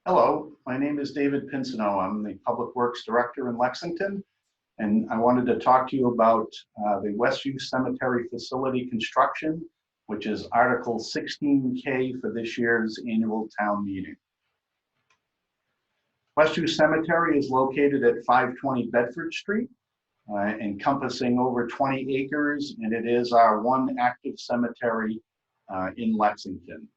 Hello, my name is David Pinsino. I'm the Public Works Director in Lexington, and I wanted to talk to you about the Westview Cemetery facility construction, which is Article 16K for this year's annual town meeting. Westview Cemetery is located at 520 Bedford Street, encompassing over 20 acres, and it is our one active cemetery in Lexington.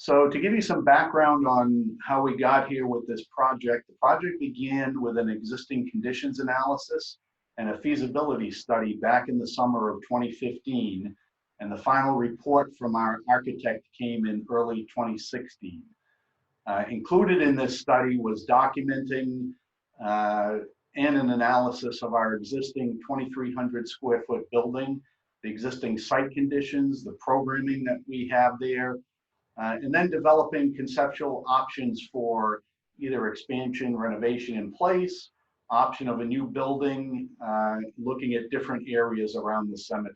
So to give you some background on how we got here with this project, the project began with an existing conditions analysis and a feasibility study back in the summer of 2015. And the final report from our architect came in early 2016. Included in this study was documenting and an analysis of our existing 2,300 square foot building, the existing site conditions, the programming that we have there, and then developing conceptual options for either expansion, renovation in place, option of a new building, looking at different areas around the cemetery.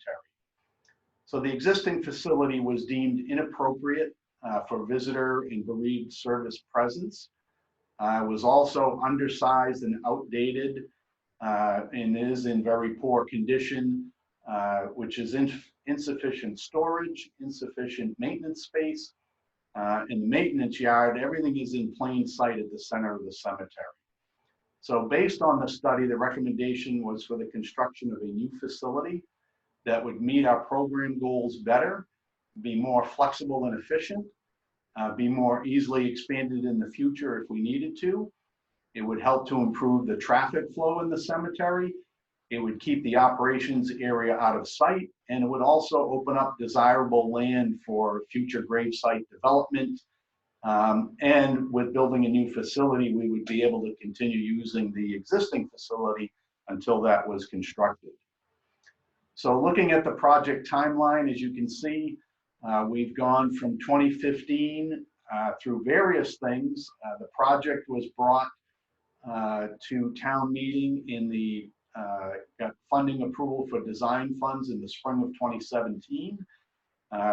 So the existing facility was deemed inappropriate for visitor and bereaved service presence. It was also undersized and outdated and is in very poor condition, which is insufficient storage, insufficient maintenance space, in the maintenance yard. Everything is in plain sight at the center of the cemetery. So based on the study, the recommendation was for the construction of a new facility that would meet our program goals better, be more flexible and efficient, be more easily expanded in the future if we needed to. It would help to improve the traffic flow in the cemetery. It would keep the operations area out of sight, and it would also open up desirable land for future gravesite development. And with building a new facility, we would be able to continue using the existing facility until that was constructed. So looking at the project timeline, as you can see, we've gone from 2015 through various things. The project was brought to town meeting in the got funding approval for design funds in the spring of 2017.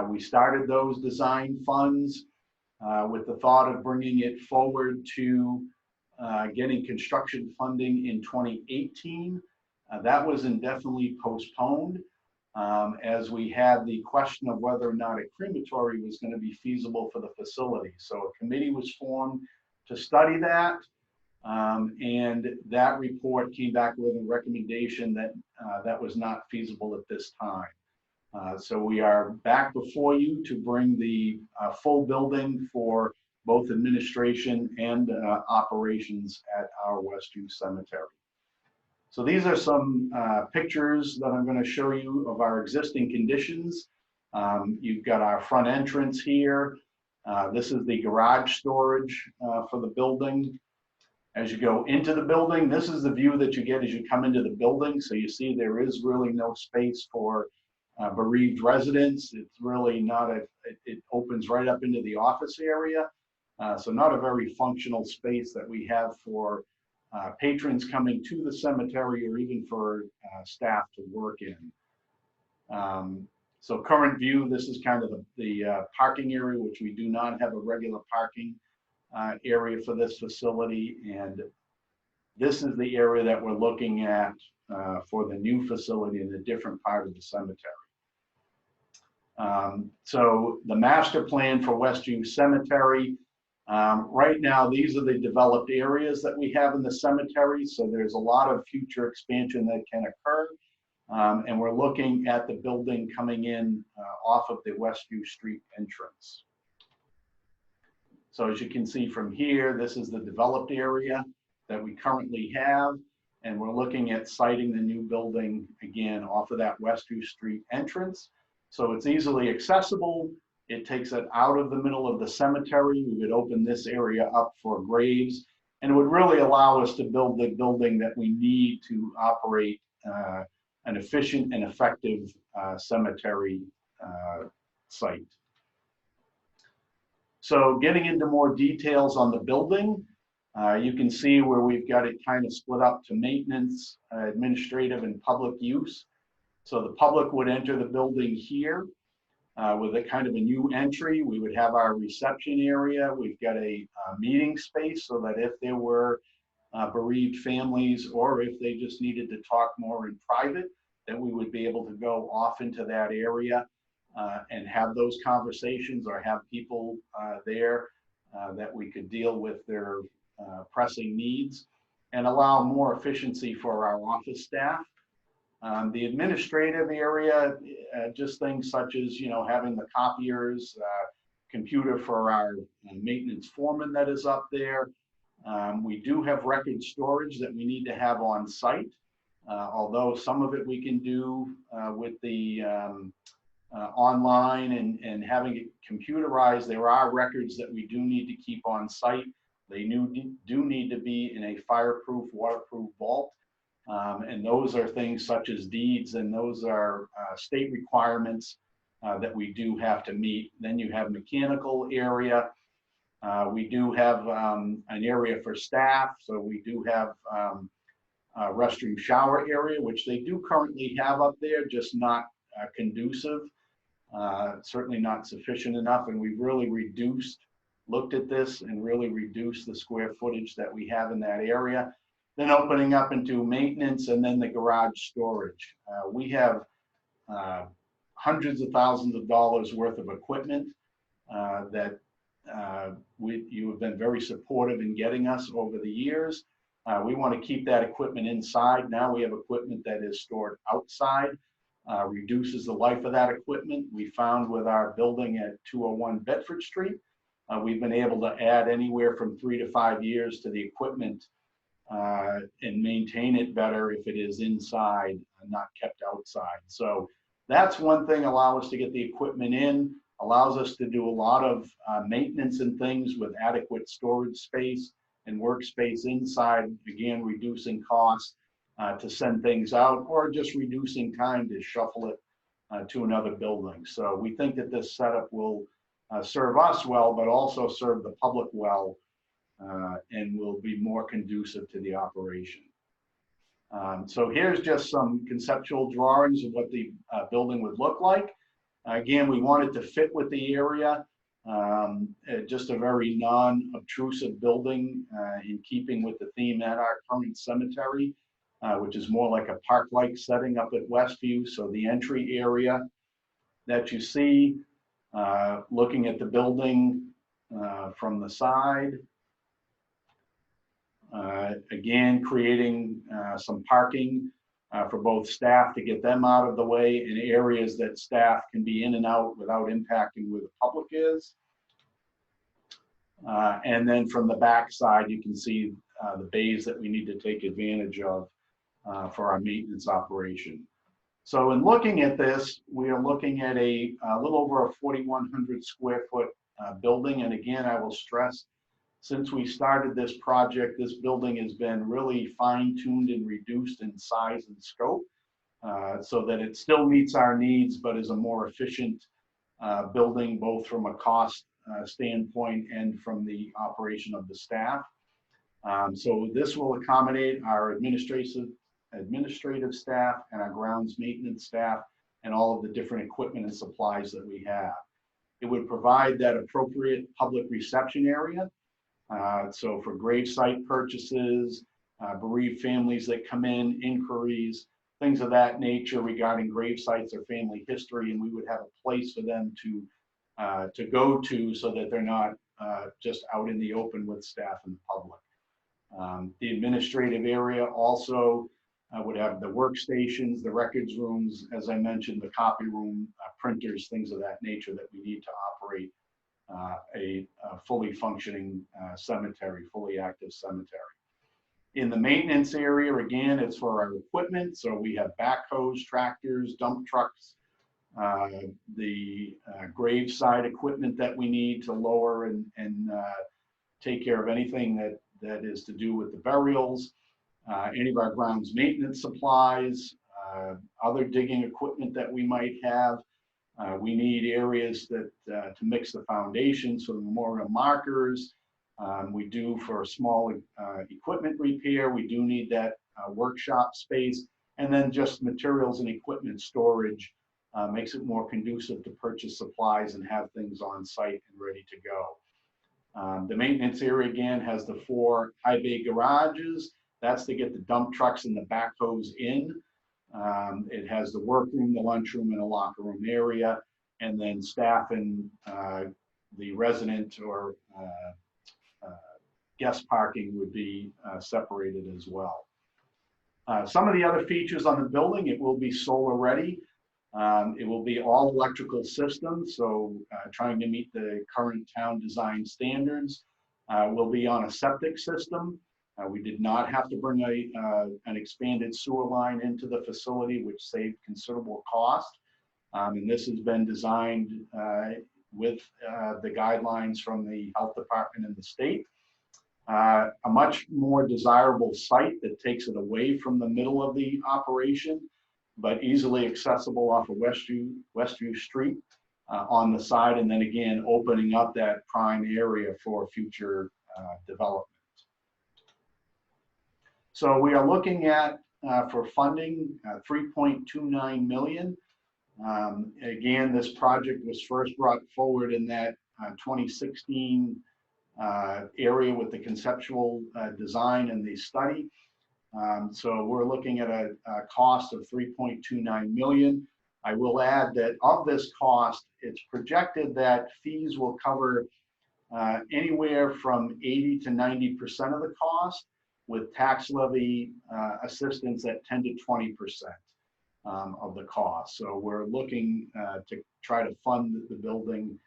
We started those design funds with the thought of bringing it forward to getting construction funding in 2018. That was indefinitely postponed as we had the question of whether or not a crematory was going to be feasible for the facility. So a committee was formed to study that. And that report came back with a recommendation that that was not feasible at this time. So we are back before you to bring the full building for both administration and operations at our Westview Cemetery. So these are some pictures that I'm going to show you of our existing conditions. You've got our front entrance here. This is the garage storage for the building. As you go into the building, this is the view that you get as you come into the building. So you see there is really no space for bereaved residents. It's really not it opens right up into the office area. So not a very functional space that we have for patrons coming to the cemetery or even for staff to work in. So current view, this is kind of the parking area, which we do not have a regular parking area for this facility, and this is the area that we're looking at for the new facility in a different part of the cemetery. So the master plan for Westview Cemetery, right now these are the developed areas that we have in the cemetery, so there's a lot of future expansion that can occur, and we're looking at the building coming in off of the Westview Street entrance. So as you can see from here, this is the developed area that we currently have, and we're looking at siting the new building again off of that Westview Street entrance. So it's easily accessible. It takes it out of the middle of the cemetery. We would open this area up for graves, and it would really allow us to build the building that we need to operate an efficient and effective cemetery site. So getting into more details on the building, you can see where we've got it kind of split up to maintenance, administrative, and public use. So the public would enter the building here. with a kind of a new entry. We would have our reception area. We've got a meeting space so that if there were bereaved families, or if they just needed to talk more in private, that we would be able to go off into that area and have those conversations, or have people there that we could deal with their pressing needs, and allow more efficiency for our office staff. The administrative area, just things such as, having the copiers, computer for our maintenance foreman that is up there. We do have record storage that we need to have on site, although some of it we can do with the online and having it computerized. There are records that we do need to keep on site. They do need to be in a fireproof, waterproof vault. And those are things such as deeds, and those are state requirements that we do have to meet. Then you have mechanical area. We do have an area for staff, so we do have a restroom shower area, which they do currently have up there, just not conducive, certainly not sufficient enough, and we've really looked at this and really reduced the square footage that we have in that area. Then opening up into maintenance, and then the garage storage. We have hundreds of thousands of dollars worth of equipment that you have been very supportive in getting us over the years. We want to keep that equipment inside. Now we have equipment that is stored outside, reduces the life of that equipment. We found with our building at 201 Bedford Street, we've been able to add anywhere from 3 to 5 years to the equipment and maintain it better if it is inside and not kept outside. So that's one thing, allow us to get the equipment in, allows us to do a lot of maintenance and things with adequate storage space and workspace inside, again, reducing costs to send things out, or just reducing time to shuffle it to another building. So we think that this setup will serve us well, but also serve the public well, and will be more conducive to the operation. So here's just some conceptual drawings of what the building would look like. Again, we wanted to fit with the area, just a very non-obtrusive building in keeping with the theme at our current cemetery, which is more like a park-like setting up at Westview. So the entry area that you see, looking at the building from the side, again, creating some parking for both staff to get them out of the way in areas that staff can be in and out without impacting where the public is. And then from the back side, you can see the bays that we need to take advantage of for our maintenance operation. So in looking at this, we are looking at a little over a 4,100 square foot building. And again, I will stress, since we started this project, this building has been really fine-tuned and reduced in size and scope so that it still meets our needs, but is a more efficient building, both from a cost standpoint and from the operation of the staff. So this will accommodate our administrative staff and our grounds maintenance staff and all of the different equipment and supplies that we have. It would provide that appropriate public reception area. So for gravesite purchases, bereaved families that come in, inquiries, things of that nature regarding gravesites or family history, and we would have a place for them to go to so that they're not just out in the open with staff and the public. The administrative area also would have the workstations, the records rooms, as I mentioned, the copy room, printers, things of that nature that we need to operate a fully functioning cemetery, fully active cemetery. In the maintenance area, again, it's for our equipment. So we have backhoes, tractors, dump trucks, the graveside equipment that we need to lower and take care of anything that is to do with the burials, any of our grounds maintenance supplies, other digging equipment that we might have. We need areas that to mix the foundations for the memorial markers. We do for small equipment repair. We do need that workshop space, and then just materials and equipment storage makes it more conducive to purchase supplies and have things on site and ready to go. The maintenance area again has the 4 high bay garages. That's to get the dump trucks and the backhoes in. It has the workroom, the lunchroom, and a locker room area, and then staff and the resident or guest parking would be separated as well. Some of the other features on the building, it will be solar ready. It will be all electrical systems, so trying to meet the current town design standards. Will be on a septic system. We did not have to bring an expanded sewer line into the facility, which saved considerable cost. And this has been designed with the guidelines from the health department and the state. A much more desirable site that takes it away from the middle of the operation, but easily accessible off of Westview Street on the side, and then again opening up that prime area for future development. So we are looking at for funding 3.29 million. Again, this project was first brought forward in that 2016 area with the conceptual design and the study. So we're looking at a cost of 3.29 million. I will add that of this cost, it's projected that fees will cover anywhere from 80 to 90% of the cost, with tax levy assistance at 10 to 20% of the cost. So we're looking to try to fund the building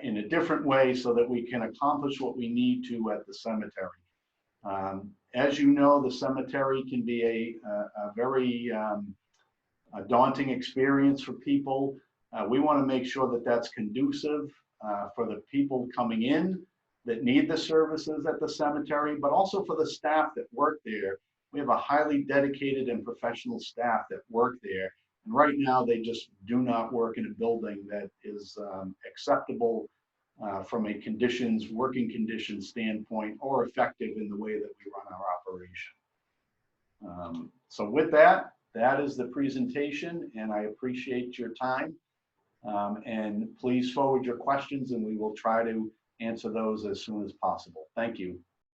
in a different way so that we can accomplish what we need to at the cemetery. As you know, the cemetery can be a very daunting experience for people. We want to make sure that that's conducive for the people coming in that need the services at the cemetery, but also for the staff that work there. We have a highly dedicated and professional staff that work there. And right now, they just do not work in a building that is acceptable from a working conditions standpoint, or effective in the way that we run our operation. So with that, that is the presentation, and I appreciate your time. And please forward your questions, and we will try to answer those as soon as possible. Thank you.